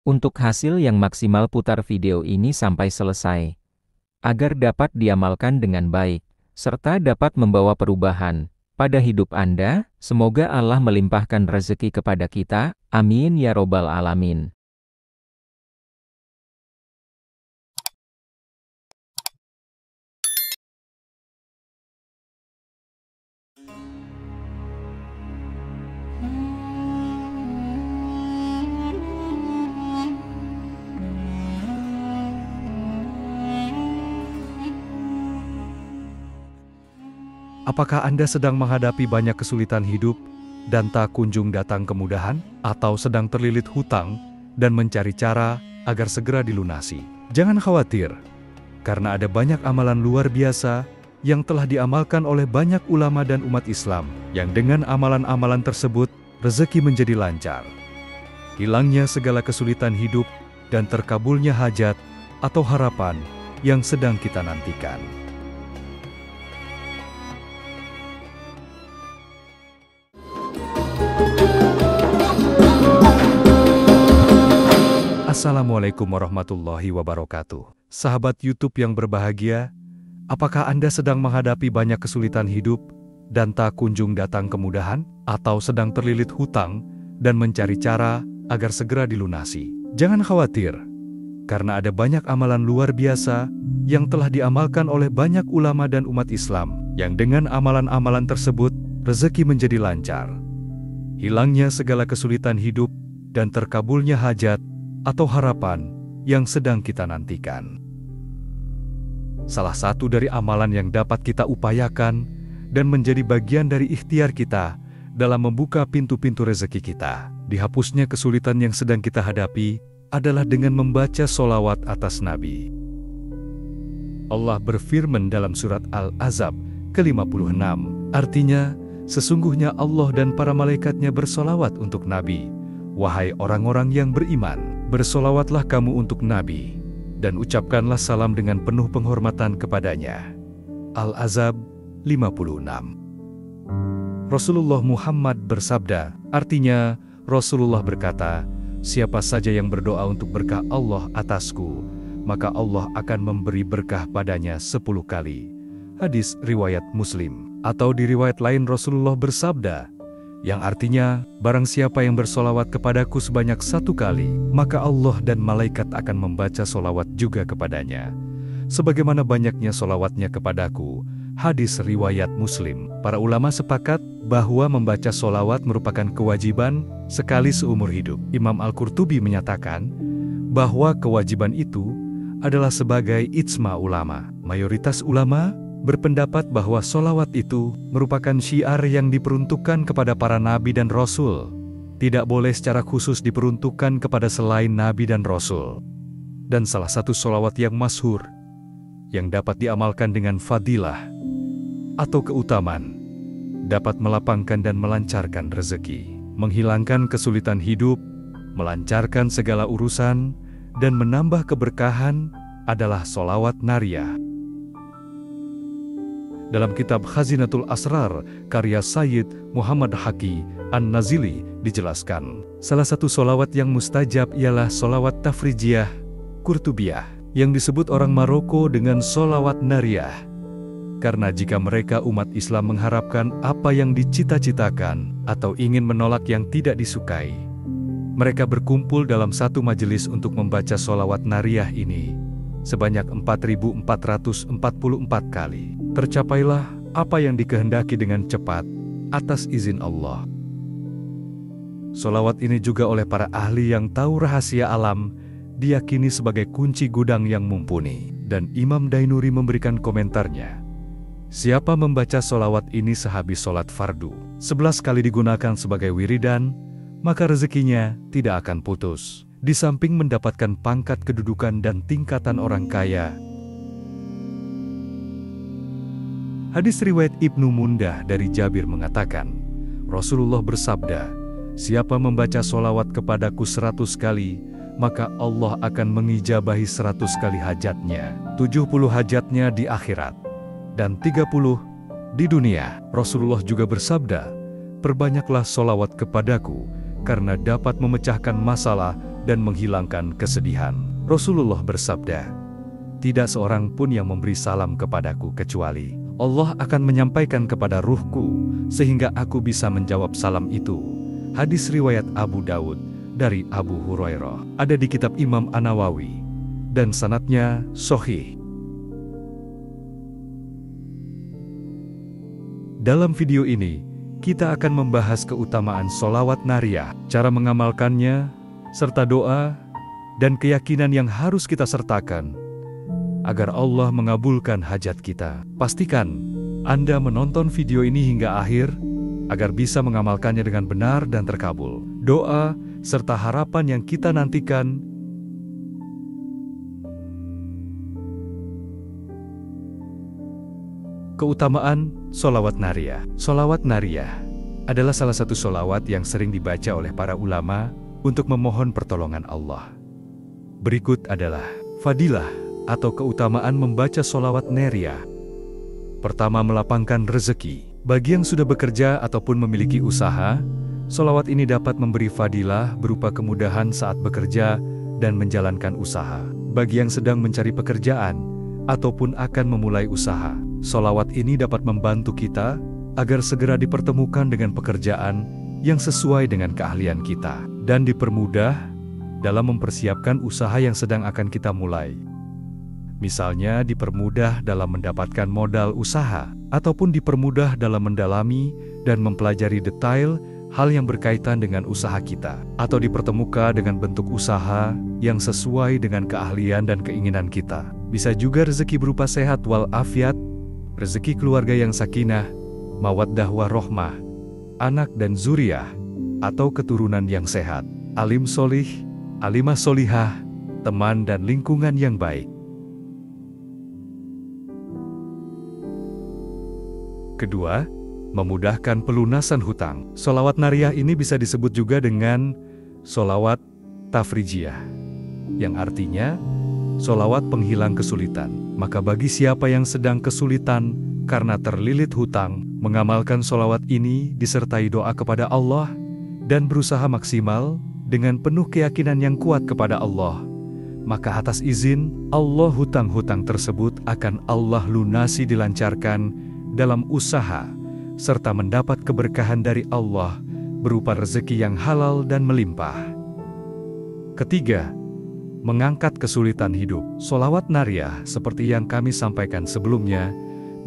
Untuk hasil yang maksimal, putar video ini sampai selesai, agar dapat diamalkan dengan baik, serta dapat membawa perubahan pada hidup Anda. Semoga Allah melimpahkan rezeki kepada kita, amin ya robbal alamin. Apakah Anda sedang menghadapi banyak kesulitan hidup dan tak kunjung datang kemudahan, atau sedang terlilit hutang dan mencari cara agar segera dilunasi? Jangan khawatir, karena ada banyak amalan luar biasa yang telah diamalkan oleh banyak ulama dan umat Islam, yang dengan amalan-amalan tersebut rezeki menjadi lancar, hilangnya segala kesulitan hidup, dan terkabulnya hajat atau harapan yang sedang kita nantikan. Assalamualaikum warahmatullahi wabarakatuh. Sahabat YouTube yang berbahagia, apakah Anda sedang menghadapi banyak kesulitan hidup dan tak kunjung datang kemudahan, atau sedang terlilit hutang dan mencari cara agar segera dilunasi? Jangan khawatir, karena ada banyak amalan luar biasa yang telah diamalkan oleh banyak ulama dan umat Islam, yang dengan amalan-amalan tersebut rezeki menjadi lancar, hilangnya segala kesulitan hidup, dan terkabulnya hajat atau harapan yang sedang kita nantikan. Salah satu dari amalan yang dapat kita upayakan dan menjadi bagian dari ikhtiar kita dalam membuka pintu-pintu rezeki kita, dihapusnya kesulitan yang sedang kita hadapi, adalah dengan membaca sholawat atas Nabi. Allah berfirman dalam surat Al-Ahzab ke-56, artinya, sesungguhnya Allah dan para malaikatnya bersolawat untuk Nabi. Wahai orang-orang yang beriman, bersolawatlah kamu untuk Nabi, dan ucapkanlah salam dengan penuh penghormatan kepadanya. Al-Ahzab 56. Rasulullah Muhammad bersabda, artinya Rasulullah berkata, siapa saja yang berdoa untuk berkah Allah atasku, maka Allah akan memberi berkah padanya 10 kali. Hadis riwayat Muslim. Atau di riwayat lain Rasulullah bersabda, yang artinya, barang siapa yang bersolawat kepadaku sebanyak 1 kali, maka Allah dan malaikat akan membaca solawat juga kepadanya, sebagaimana banyaknya solawatnya kepadaku. Hadis riwayat Muslim. Para ulama sepakat bahwa membaca solawat merupakan kewajiban sekali seumur hidup. Imam Al-Qurtubi menyatakan bahwa kewajiban itu adalah sebagai ijma ulama. Mayoritas ulama berpendapat bahwa solawat itu merupakan syiar yang diperuntukkan kepada para nabi dan rasul, tidak boleh secara khusus diperuntukkan kepada selain nabi dan rasul. Dan salah satu solawat yang masyhur, yang dapat diamalkan dengan fadilah atau keutamaan, dapat melapangkan dan melancarkan rezeki, menghilangkan kesulitan hidup, melancarkan segala urusan, dan menambah keberkahan, adalah solawat nariyah. Dalam kitab Khazinatul Asrar, karya Sayyid Muhammad Haqi An-Nazili, dijelaskan, salah satu solawat yang mustajab ialah solawat tafrijiyah Qurtubiyah, yang disebut orang Maroko dengan solawat nariyah. Karena jika mereka umat Islam mengharapkan apa yang dicita-citakan, atau ingin menolak yang tidak disukai, mereka berkumpul dalam satu majelis untuk membaca solawat nariyah ini sebanyak 4.444 kali. Tercapailah apa yang dikehendaki dengan cepat atas izin Allah. Solawat ini juga oleh para ahli yang tahu rahasia alam diyakini sebagai kunci gudang yang mumpuni. Dan Imam Dainuri memberikan komentarnya, siapa membaca solawat ini sehabis sholat fardu 11 kali digunakan sebagai wiridan, maka rezekinya tidak akan putus. Di samping mendapatkan pangkat kedudukan dan tingkatan orang kaya. Hadis riwayat Ibnu Mundah dari Jabir mengatakan, Rasulullah bersabda, siapa membaca solawat kepadaku 100 kali, maka Allah akan mengijabahi 100 kali hajatnya, 70 hajatnya di akhirat, dan 30 di dunia. Rasulullah juga bersabda, perbanyaklah solawat kepadaku, karena dapat memecahkan masalah dan menghilangkan kesedihan. Rasulullah bersabda, "Tidak seorang pun yang memberi salam kepadaku kecuali Allah akan menyampaikan kepada ruhku sehingga aku bisa menjawab salam itu." Hadis riwayat Abu Daud dari Abu Hurairah, ada di kitab Imam An-Nawawi, dan sanadnya sahih. Dalam video ini, kita akan membahas keutamaan sholawat nariyah, cara mengamalkannya, serta doa dan keyakinan yang harus kita sertakan agar Allah mengabulkan hajat kita. Pastikan Anda menonton video ini hingga akhir agar bisa mengamalkannya dengan benar dan terkabul. Doa serta harapan yang kita nantikan. Keutamaan sholawat nariyah. Sholawat nariyah adalah salah satu sholawat yang sering dibaca oleh para ulama untuk memohon pertolongan Allah. Berikut adalah fadilah atau keutamaan membaca sholawat nariyah. Pertama, melapangkan rezeki. Bagi yang sudah bekerja ataupun memiliki usaha, sholawat ini dapat memberi fadilah berupa kemudahan saat bekerja dan menjalankan usaha. Bagi yang sedang mencari pekerjaan ataupun akan memulai usaha, sholawat ini dapat membantu kita agar segera dipertemukan dengan pekerjaan yang sesuai dengan keahlian kita dan dipermudah dalam mempersiapkan usaha yang sedang akan kita mulai. Misalnya dipermudah dalam mendapatkan modal usaha, ataupun dipermudah dalam mendalami dan mempelajari detail hal yang berkaitan dengan usaha kita, atau dipertemukan dengan bentuk usaha yang sesuai dengan keahlian dan keinginan kita. Bisa juga rezeki berupa sehat walafiat, rezeki keluarga yang sakinah, mawaddah warohmah, anak dan zuriyah, atau keturunan yang sehat, alim solih, alimah solihah, teman dan lingkungan yang baik. Kedua, memudahkan pelunasan hutang. Sholawat nariyah ini bisa disebut juga dengan sholawat tafrijiyah, yang artinya sholawat penghilang kesulitan. Maka bagi siapa yang sedang kesulitan karena terlilit hutang, mengamalkan sholawat ini disertai doa kepada Allah dan berusaha maksimal dengan penuh keyakinan yang kuat kepada Allah, maka atas izin Allah hutang-hutang tersebut akan Allah lunasi, dilancarkan dalam usaha, serta mendapat keberkahan dari Allah berupa rezeki yang halal dan melimpah. Ketiga, mengangkat kesulitan hidup. Sholawat nariyah seperti yang kami sampaikan sebelumnya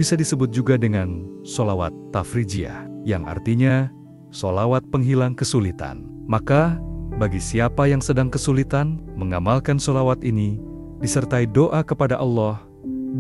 bisa disebut juga dengan sholawat tafrijiyah, yang artinya sholawat penghilang kesulitan. Maka bagi siapa yang sedang kesulitan, mengamalkan sholawat ini disertai doa kepada Allah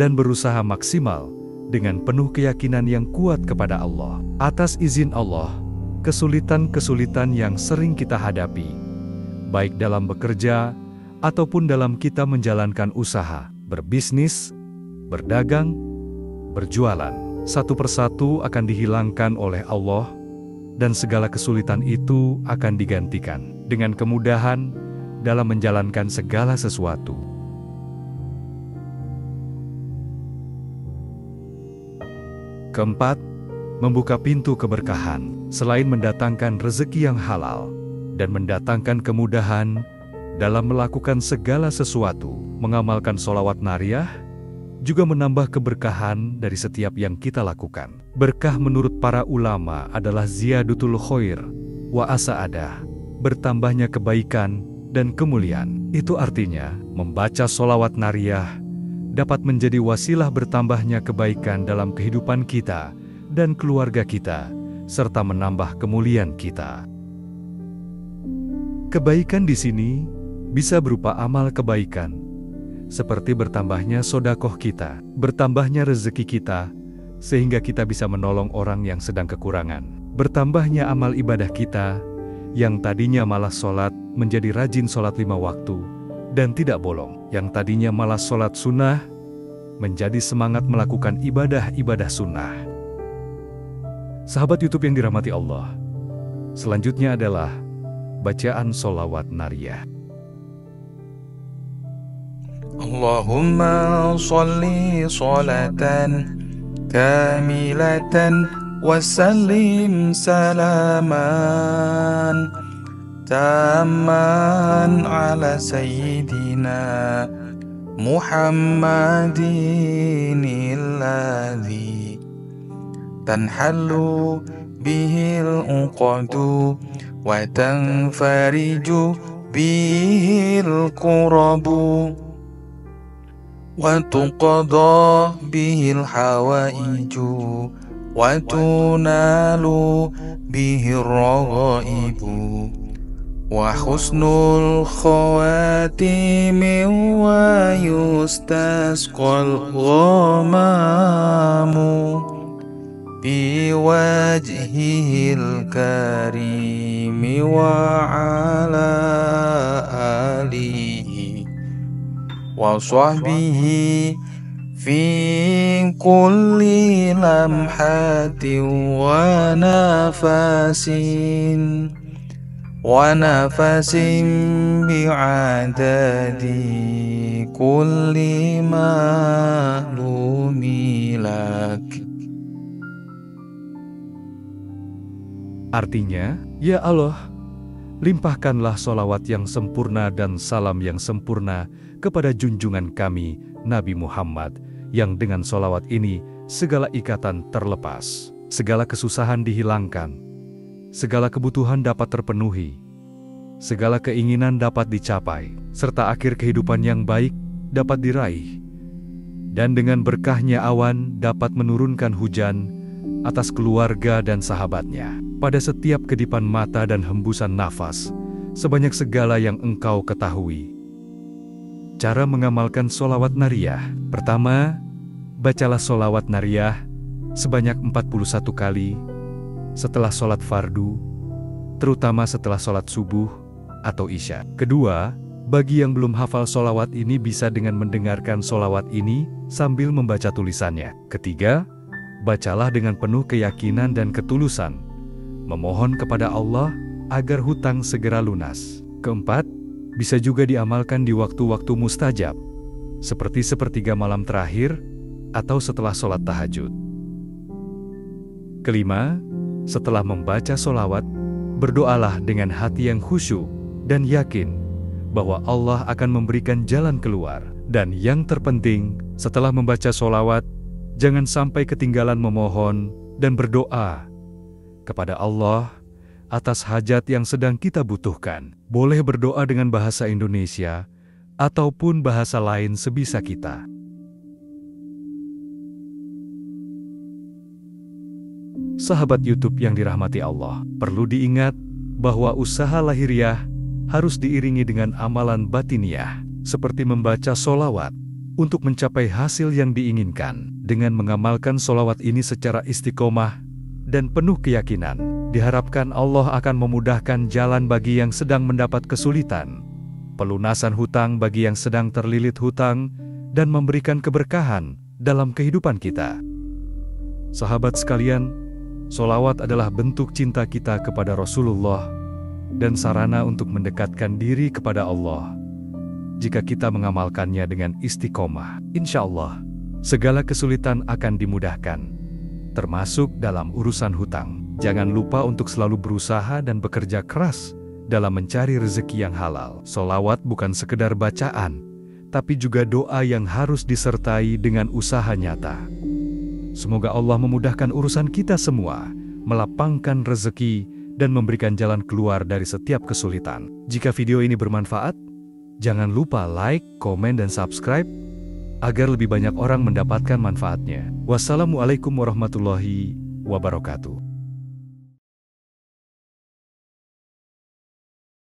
dan berusaha maksimal dengan penuh keyakinan yang kuat kepada Allah. Atas izin Allah, kesulitan-kesulitan yang sering kita hadapi, baik dalam bekerja ataupun dalam kita menjalankan usaha, berbisnis, berdagang, berjualan, satu persatu akan dihilangkan oleh Allah, dan segala kesulitan itu akan digantikan dengan kemudahan dalam menjalankan segala sesuatu. Keempat, membuka pintu keberkahan. Selain mendatangkan rezeki yang halal dan mendatangkan kemudahan dalam melakukan segala sesuatu, mengamalkan sholawat nariyah juga menambah keberkahan dari setiap yang kita lakukan. Berkah menurut para ulama adalah ziyadutul khair wa asa'adah, bertambahnya kebaikan dan kemuliaan. Itu artinya, membaca sholawat nariyah dapat menjadi wasilah bertambahnya kebaikan dalam kehidupan kita dan keluarga kita, serta menambah kemuliaan kita. Kebaikan di sini bisa berupa amal kebaikan, seperti bertambahnya sedekah kita, bertambahnya rezeki kita, sehingga kita bisa menolong orang yang sedang kekurangan, bertambahnya amal ibadah kita, yang tadinya malas sholat menjadi rajin sholat 5 waktu, dan tidak bolong, yang tadinya malas sholat sunnah, menjadi semangat melakukan ibadah-ibadah sunnah. Sahabat YouTube yang dirahmati Allah, selanjutnya adalah bacaan sholawat nariyah. Allahumma sholli sholatan kamilatan wa sallim salaman تاما على سيدنا محمد الذي تنحل به العقد وتنفرج به الكرب وتقضى به الحوائج وتنال به الرغائب وحسن الخواتم ويستسقى الغمام بوجهه الكريم وعلى آله وصحبه في كل لمحة ونفس بعدد كل معلوم لك. Artinya, ya Allah, limpahkanlah sholawat yang sempurna dan salam yang sempurna kepada junjungan kami, Nabi Muhammad, yang dengan sholawat ini segala ikatan terlepas, segala kesusahan dihilangkan, segala kebutuhan dapat terpenuhi, segala keinginan dapat dicapai, serta akhir kehidupan yang baik dapat diraih. Dan dengan berkahnya awan dapat menurunkan hujan atas keluarga dan sahabatnya, pada setiap kedipan mata dan hembusan nafas, sebanyak segala yang engkau ketahui. Cara mengamalkan sholawat nariyah. Pertama, bacalah sholawat nariyah sebanyak 41 kali setelah sholat fardu, terutama setelah sholat subuh atau isya. Kedua, bagi yang belum hafal sholawat ini bisa dengan mendengarkan sholawat ini sambil membaca tulisannya. Ketiga, bacalah dengan penuh keyakinan dan ketulusan, memohon kepada Allah agar hutang segera lunas. Keempat, bisa juga diamalkan di waktu-waktu mustajab, seperti sepertiga malam terakhir atau setelah sholat tahajud. Kelima, setelah membaca sholawat, berdoalah dengan hati yang khusyuk dan yakin bahwa Allah akan memberikan jalan keluar. Dan yang terpenting, setelah membaca sholawat, jangan sampai ketinggalan memohon dan berdoa kepada Allah atas hajat yang sedang kita butuhkan. Boleh berdoa dengan bahasa Indonesia ataupun bahasa lain sebisa kita. Sahabat YouTube yang dirahmati Allah, perlu diingat bahwa usaha lahiriah harus diiringi dengan amalan batiniah, seperti membaca sholawat untuk mencapai hasil yang diinginkan. Dengan mengamalkan sholawat ini secara istiqomah dan penuh keyakinan, diharapkan Allah akan memudahkan jalan bagi yang sedang mendapat kesulitan, pelunasan hutang bagi yang sedang terlilit hutang, dan memberikan keberkahan dalam kehidupan kita. Sahabat sekalian, sholawat adalah bentuk cinta kita kepada Rasulullah dan sarana untuk mendekatkan diri kepada Allah. Jika kita mengamalkannya dengan istiqomah, insya Allah, segala kesulitan akan dimudahkan, termasuk dalam urusan hutang. Jangan lupa untuk selalu berusaha dan bekerja keras dalam mencari rezeki yang halal. Sholawat bukan sekedar bacaan, tapi juga doa yang harus disertai dengan usaha nyata. Semoga Allah memudahkan urusan kita semua, melapangkan rezeki, dan memberikan jalan keluar dari setiap kesulitan. Jika video ini bermanfaat, jangan lupa like, komen, dan subscribe agar lebih banyak orang mendapatkan manfaatnya. Wassalamualaikum warahmatullahi wabarakatuh.